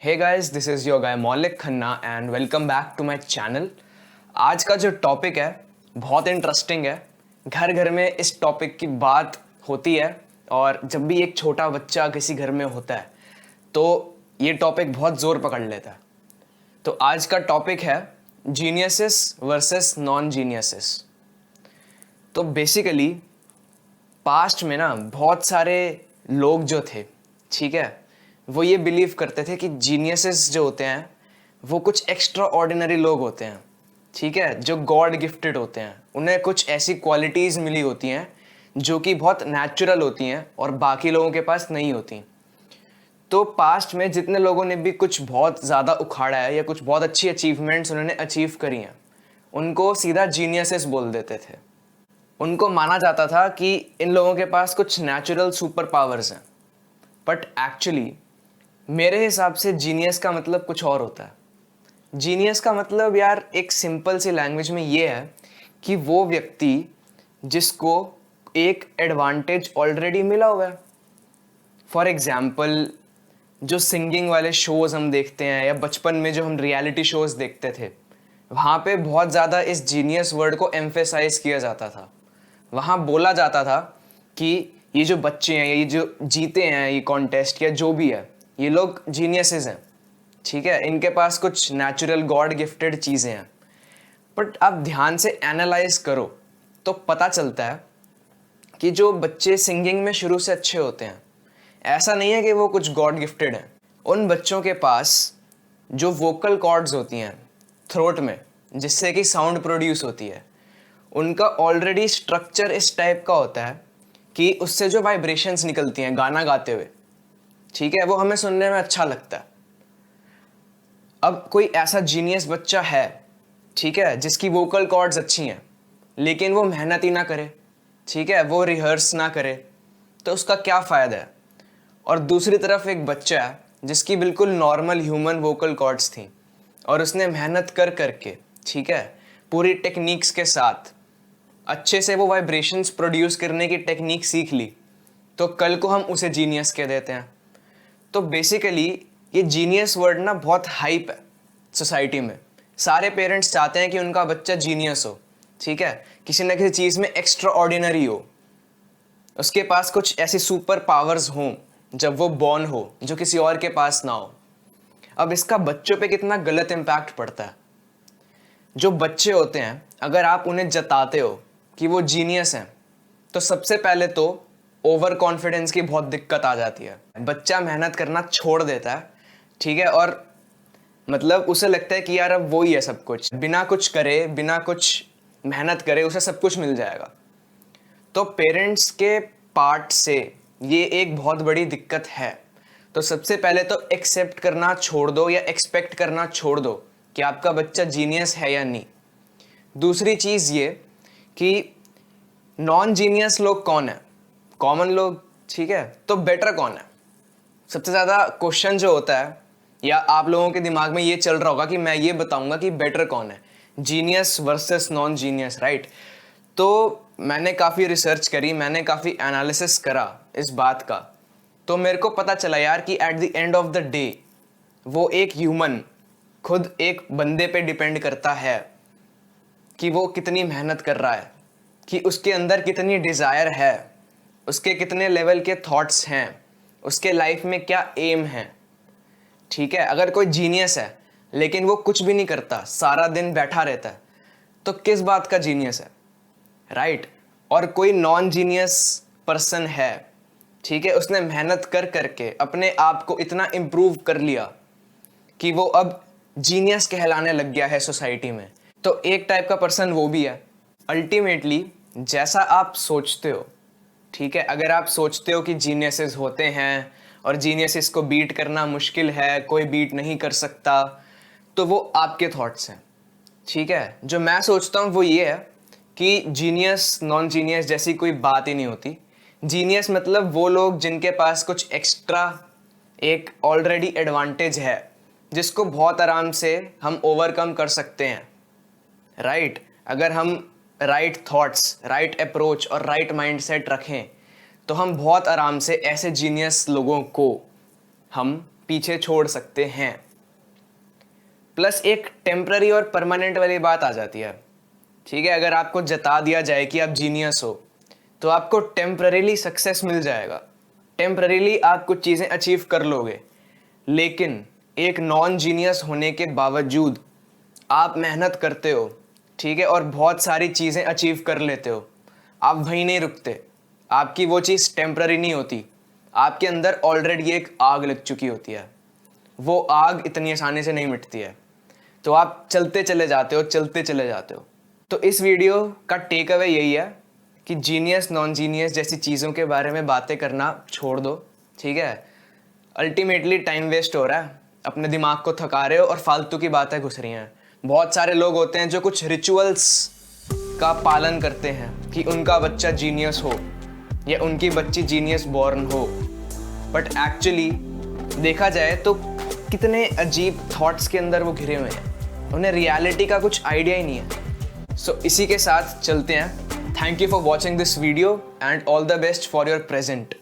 Hey guys, this is your guy Maulik Khanna and welcome back to my channel. आज का जो topic है बहुत इंटरेस्टिंग है। घर घर में इस टॉपिक की बात होती है और जब भी एक छोटा बच्चा किसी घर में होता है तो ये टॉपिक बहुत ज़ोर पकड़ लेता है। तो आज का टॉपिक है जीनियसेस वर्सेस नॉन जीनियसेस। तो बेसिकली पास्ट में ना बहुत सारे लोग जो थे, ठीक है, वो ये बिलीव करते थे कि जीनियसेस जो होते हैं वो कुछ एक्स्ट्रा ऑर्डिनरी लोग होते हैं, ठीक है, जो गॉड गिफ्टेड होते हैं। उन्हें कुछ ऐसी क्वालिटीज़ मिली होती हैं जो कि बहुत नेचुरल होती हैं और बाकी लोगों के पास नहीं होती। तो पास्ट में जितने लोगों ने भी कुछ बहुत ज़्यादा उखाड़ा है या कुछ बहुत अच्छी अचीवमेंट्स उन्होंने अचीव करी हैं, उनको सीधा जीनियसेस बोल देते थे। उनको माना जाता था कि इन लोगों के पास कुछ नेचुरल सुपर पावर्स हैं। बट एक्चुअली मेरे हिसाब से जीनियस का मतलब कुछ और होता है। जीनियस का मतलब यार एक सिंपल सी लैंग्वेज में ये है कि वो व्यक्ति जिसको एक एडवांटेज ऑलरेडी मिला हुआ है। फॉर एग्जाम्पल, जो सिंगिंग वाले शोज़ हम देखते हैं या बचपन में जो हम रियलिटी शोज़ देखते थे, वहाँ पे बहुत ज़्यादा इस जीनियस वर्ड को एम्फेसाइज किया जाता था। वहाँ बोला जाता था कि ये जो बच्चे हैं, ये जो जीते हैं ये कॉन्टेस्ट या जो भी है, ये लोग जीनियसेस हैं, ठीक है, इनके पास कुछ नेचुरल गॉड गिफ्टेड चीज़ें हैं। बट आप ध्यान से एनालाइज करो तो पता चलता है कि जो बच्चे सिंगिंग में शुरू से अच्छे होते हैं, ऐसा नहीं है कि वो कुछ गॉड गिफ्टेड हैं। उन बच्चों के पास जो वोकल कॉर्ड्स होती हैं थ्रोट में, जिससे कि साउंड प्रोड्यूस होती है, उनका ऑलरेडी स्ट्रक्चर इस टाइप का होता है कि उससे जो वाइब्रेशंस निकलती हैं गाना गाते हुए, ठीक है, वो हमें सुनने में अच्छा लगता है। अब कोई ऐसा जीनियस बच्चा है, ठीक है, जिसकी वोकल कॉर्ड्स अच्छी हैं लेकिन वो मेहनत ही ना करे, ठीक है, वो रिहर्स ना करे, तो उसका क्या फ़ायदा है। और दूसरी तरफ एक बच्चा है जिसकी बिल्कुल नॉर्मल ह्यूमन वोकल कॉर्ड्स थी और उसने मेहनत कर करके, ठीक है, पूरी टेक्निक्स के साथ अच्छे से वो वाइब्रेशंस प्रोड्यूस करने की टेक्निक सीख ली, तो कल को हम उसे जीनियस कह देते हैं। तो बेसिकली ये जीनियस वर्ड ना बहुत हाइप है सोसाइटी में। सारे पेरेंट्स चाहते हैं कि उनका बच्चा जीनियस हो, ठीक है, किसी न किसी चीज़ में एक्स्ट्रा ऑर्डिनरी हो, उसके पास कुछ ऐसी सुपर पावर्स हों जब वो बॉर्न हो जो किसी और के पास ना हो। अब इसका बच्चों पे कितना गलत इम्पैक्ट पड़ता है। जो बच्चे होते हैं, अगर आप उन्हें जताते हो कि वो जीनियस हैं, तो सबसे पहले तो ओवर कॉन्फिडेंस की बहुत दिक्कत आ जाती है। बच्चा मेहनत करना छोड़ देता है, ठीक है, और मतलब उसे लगता है कि यार अब वो ही है सब कुछ, बिना कुछ करे, बिना कुछ मेहनत करे उसे सब कुछ मिल जाएगा। तो पेरेंट्स के पार्ट से ये एक बहुत बड़ी दिक्कत है। तो सबसे पहले तो एक्सेप्ट करना छोड़ दो या एक्सपेक्ट करना छोड़ दो कि आपका बच्चा जीनियस है या नहीं। दूसरी चीज़ ये कि नॉन जीनियस लोग कौन है, कॉमन लोग, ठीक है, तो बेटर कौन है। सबसे ज़्यादा क्वेश्चन जो होता है, या आप लोगों के दिमाग में ये चल रहा होगा कि मैं ये बताऊंगा कि बेटर कौन है, genius versus non genius, right. तो मैंने काफ़ी रिसर्च करी, मैंने काफ़ी एनालिसिस करा इस बात का, तो मेरे को पता चला यार कि at the end of the day वो एक ह्यूमन खुद एक बंदे पे डिपेंड करता है कि वो कितनी मेहनत कर रहा है, कि उसके अंदर कितनी डिज़ायर है, उसके कितने लेवल के थॉट्स हैं, उसके लाइफ में क्या एम है, ठीक है। अगर कोई जीनियस है लेकिन वो कुछ भी नहीं करता, सारा दिन बैठा रहता है, तो किस बात का जीनियस है, राइट। और कोई नॉन जीनियस पर्सन है, ठीक है, उसने मेहनत कर करके अपने आप को इतना इम्प्रूव कर लिया कि वो अब जीनियस कहलाने लग गया है सोसाइटी में, तो एक टाइप का पर्सन वो भी है। अल्टीमेटली जैसा आप सोचते हो, ठीक है, अगर आप सोचते हो कि जीनियसेस होते हैं और जीनियसेस को बीट करना मुश्किल है, कोई बीट नहीं कर सकता, तो वो आपके थॉट्स हैं, ठीक है। जो मैं सोचता हूँ वो ये है कि जीनियस नॉन जीनियस जैसी कोई बात ही नहीं होती। जीनियस मतलब वो लोग जिनके पास कुछ एक्स्ट्रा एक ऑलरेडी एडवांटेज है जिसको बहुत आराम से हम ओवरकम कर सकते हैं, राइट। अगर हम राइट थॉट्स, राइट अप्रोच और राइट माइंडसेट रखें तो हम बहुत आराम से ऐसे जीनियस लोगों को हम पीछे छोड़ सकते हैं। प्लस एक टेम्पररी और परमानेंट वाली बात आ जाती है, ठीक है। अगर आपको जता दिया जाए कि आप जीनियस हो तो आपको टेम्पररीली सक्सेस मिल जाएगा, टेम्पररीली आप कुछ चीज़ें अचीव कर लोगे, लेकिन एक नॉन जीनियस होने के बावजूद आप मेहनत करते हो, ठीक है, और बहुत सारी चीज़ें अचीव कर लेते हो, आप वहीं नहीं रुकते। आपकी वो चीज़ टेम्पररी नहीं होती, आपके अंदर ऑलरेडी एक आग लग चुकी होती है, वो आग इतनी आसानी से नहीं मिटती है, तो आप चलते चले जाते हो, चलते चले जाते हो। तो इस वीडियो का टेक अवे यही है कि जीनियस नॉन जीनियस जैसी चीज़ों के बारे में बातें करना छोड़ दो, ठीक है। अल्टीमेटली टाइम वेस्ट हो रहा है, अपने दिमाग को थका रहे हो और फालतू की बातें घुस रही हैं। बहुत सारे लोग होते हैं जो कुछ रिचुअल्स का पालन करते हैं कि उनका बच्चा जीनियस हो या उनकी बच्ची जीनियस बॉर्न हो, बट एक्चुअली देखा जाए तो कितने अजीब थॉट्स के अंदर वो घिरे हुए हैं, उन्हें रियलिटी का कुछ आइडिया ही नहीं है। सो इसी के साथ चलते हैं। Thank you for watching this video and all the best for your present.